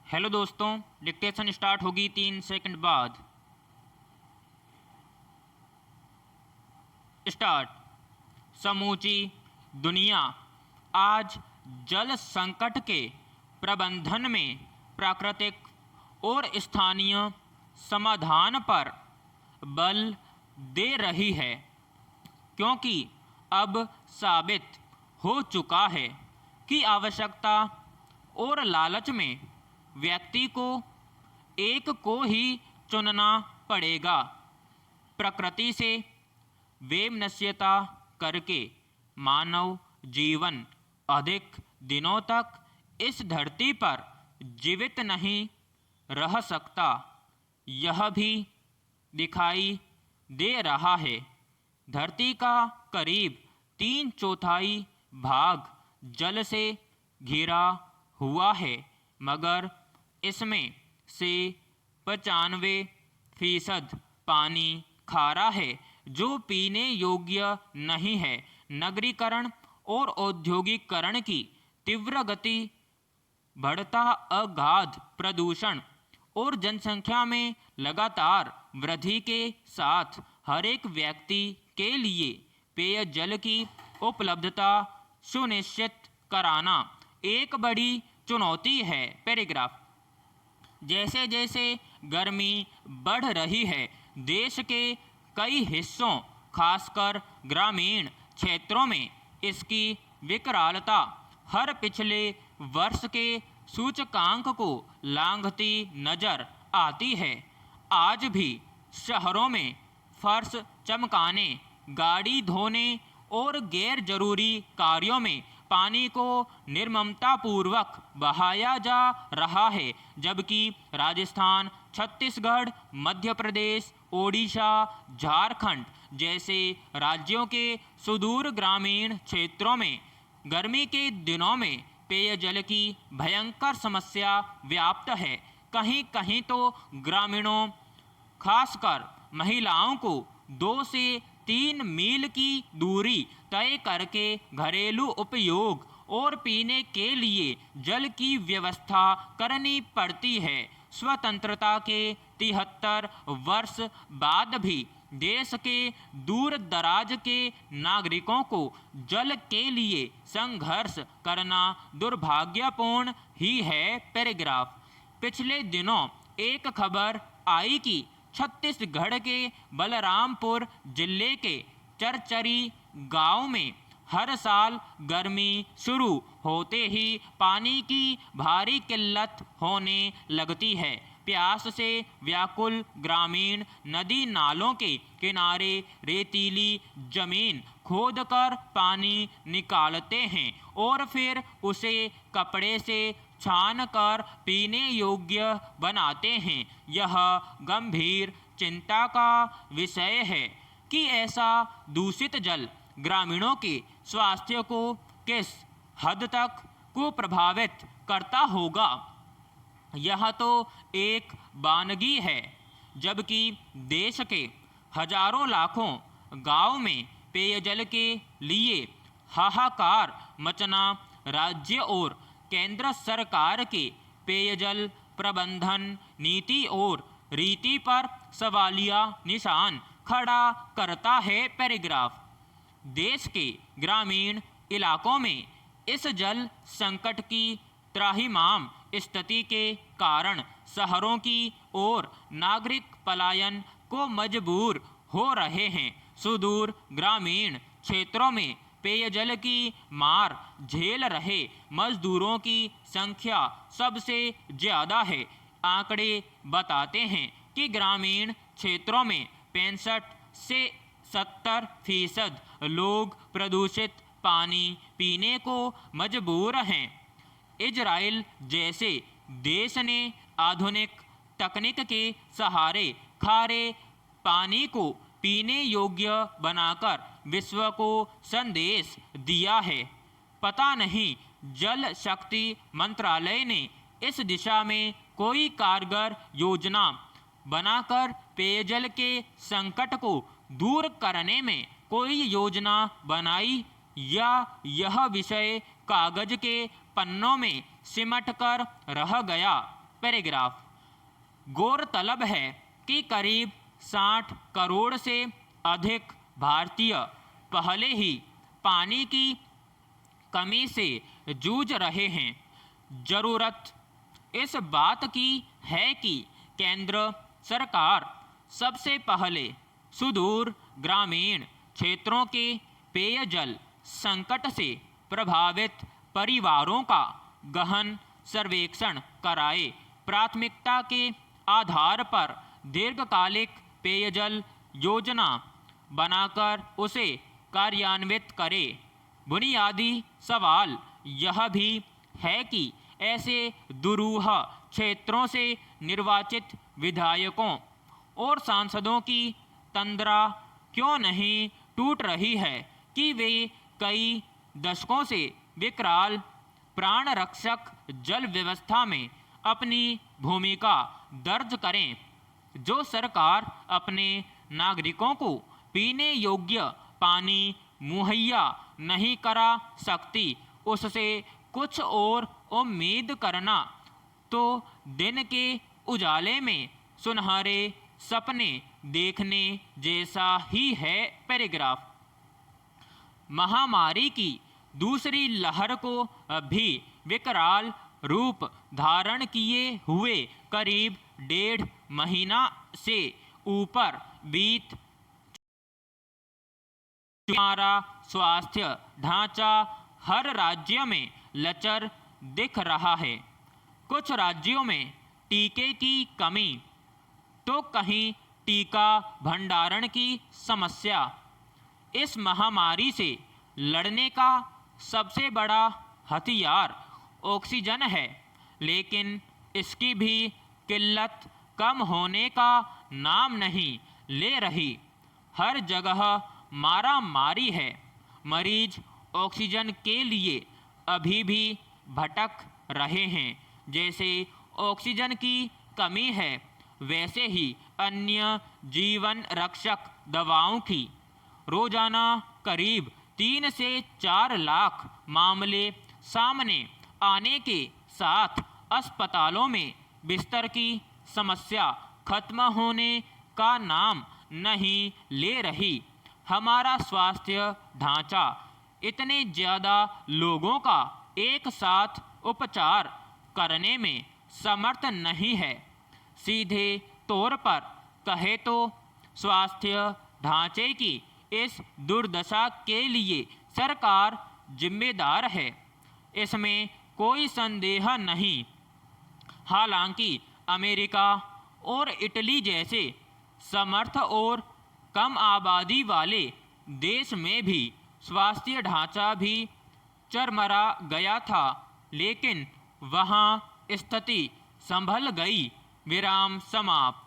Hello दोस्तों, dictation start होगी 3 second बाद। स्टार्ट। समूची दुनिया आज जल संकट के प्रबंधन में प्राकृतिक और स्थानीय समाधान पर बल दे रही है, क्योंकि अब साबित हो चुका है कि आवश्यकता और लालच में व्यक्ति को एक को ही चुनना पड़ेगा। प्रकृति से वैमनस्यता करके मानव जीवन अधिक दिनों तक इस धरती पर जीवित नहीं रह सकता, यह भी दिखाई दे रहा है। धरती का करीब 3/4 भाग जल से घिरा हुआ है, मगर इसमें से 95% पानी खारा है जो पीने योग्य नहीं है। नगरीकरण और औद्योगिकरण की तीव्र गति, बढ़ता अगाध प्रदूषण और जनसंख्या में लगातार वृद्धि के साथ हर एक व्यक्ति के लिए पेयजल की उपलब्धता सुनिश्चित कराना एक बड़ी चुनौती है। पैराग्राफ। जैसे जैसे गर्मी बढ़ रही है, देश के कई हिस्सों, खासकर ग्रामीण क्षेत्रों में इसकी विकरालता हर पिछले वर्ष के सूचकांक को लांघती नजर आती है। आज भी शहरों में फर्श चमकाने, गाड़ी धोने और गैर जरूरी कार्यों में पानी को निर्ममतापूर्वक बहाया जा रहा है, जबकि राजस्थान, छत्तीसगढ़, मध्य प्रदेश, ओडिशा, झारखंड जैसे राज्यों के सुदूर ग्रामीण क्षेत्रों में गर्मी के दिनों में पेयजल की भयंकर समस्या व्याप्त है। कहीं कहीं तो ग्रामीणों, खासकर महिलाओं को 2 से 3 मील की दूरी तय करके घरेलू उपयोग और पीने के लिए जल की व्यवस्था करनी पड़ती है। स्वतंत्रता के 73 वर्ष बाद भी देश के दूर दराज के नागरिकों को जल के लिए संघर्ष करना दुर्भाग्यपूर्ण ही है। पैराग्राफ। पिछले दिनों एक खबर आई कि छत्तीसगढ़ के बलरामपुर जिले के चरचरी गांव में हर साल गर्मी शुरू होते ही पानी की भारी किल्लत होने लगती है। प्यास से व्याकुल ग्रामीण नदी नालों के किनारे रेतीली जमीन खोदकर पानी निकालते हैं और फिर उसे कपड़े से छानकर पीने योग्य बनाते हैं। यह गंभीर चिंता का विषय है कि ऐसा दूषित जल ग्रामीणों के स्वास्थ्य को किस हद तक को प्रभावित करता होगा। यह तो एक वानगी है, जबकि देश के हजारों लाखों गांव में पेयजल के लिए हाहाकार मचना राज्य और केंद्र सरकार के पेयजल प्रबंधन नीति और रीति पर सवालिया निशान खड़ा करता है। पैराग्राफ। देश के ग्रामीण इलाकों में इस जल संकट की त्राहिमाम स्थिति के कारण शहरों की ओर नागरिक पलायन को मजबूर हो रहे हैं। सुदूर ग्रामीण क्षेत्रों में पेयजल की मार झेल रहे मजदूरों की संख्या सबसे ज़्यादा है। आंकड़े बताते हैं कि ग्रामीण क्षेत्रों में 65 से 70% लोग प्रदूषित पानी पीने को मजबूर हैं। इजराइल जैसे देश ने आधुनिक तकनीक के सहारे खारे पानी को पीने योग्य बनाकर विश्व को संदेश दिया है। पता नहीं जल शक्ति मंत्रालय ने इस दिशा में कोई कारगर योजना बनाकर पेयजल के संकट को दूर करने में कोई योजना बनाई, या यह विषय कागज के पन्नों में सिमट कर रह गया। पैराग्राफ। गौरतलब है कि करीब 60 करोड़ से अधिक भारतीय पहले ही पानी की कमी से जूझ रहे हैं। जरूरत इस बात की है कि केंद्र सरकार सबसे पहले सुदूर ग्रामीण क्षेत्रों के पेयजल संकट से प्रभावित परिवारों का गहन सर्वेक्षण कराए, प्राथमिकता के आधार पर दीर्घकालिक पेयजल योजना बनाकर उसे कार्यान्वित करे। बुनियादी सवाल यह भी है कि ऐसे दुरूह क्षेत्रों से निर्वाचित विधायकों और सांसदों की तंद्रा क्यों नहीं टूट रही है कि वे कई दशकों से विकराल प्राण रक्षक जल व्यवस्था में अपनी भूमिका दर्ज करें। जो सरकार अपने नागरिकों को पीने योग्य पानी मुहैया नहीं करा सकती, उससे कुछ और उम्मीद करना तो दिन के उजाले में सुनहरे सपने देखने जैसा ही है। पैराग्राफ। महामारी की दूसरी लहर को भी विकराल रूप धारण किए हुए करीब 1.5 महीना से ऊपर बीत हमारा स्वास्थ्य ढांचा हर राज्य में लचर दिख रहा है। कुछ राज्यों में टीके की कमी तो कहीं टीका भंडारण की समस्या। इस महामारी से लड़ने का सबसे बड़ा हथियार ऑक्सीजन है, लेकिन इसकी भी किल्लत कम होने का नाम नहीं ले रही। हर जगह मारा मारी है। मरीज ऑक्सीजन के लिए अभी भी भटक रहे हैं। जैसे ऑक्सीजन की कमी है, वैसे ही अन्य जीवन रक्षक दवाओं की। रोजाना करीब 3 से 4 लाख मामले सामने आने के साथ अस्पतालों में बिस्तर की समस्या खत्म होने का नाम नहीं ले रही। हमारा स्वास्थ्य ढांचा इतने ज़्यादा लोगों का एक साथ उपचार करने में समर्थ नहीं है। सीधे तौर पर कहे तो स्वास्थ्य ढांचे की इस दुर्दशा के लिए सरकार जिम्मेदार है, इसमें कोई संदेह नहीं। हालांकि अमेरिका और इटली जैसे समर्थ और कम आबादी वाले देश में भी स्वास्थ्य ढांचा भी चरमरा गया था, लेकिन वहाँ स्थिति संभल गई। विराम समाप्त।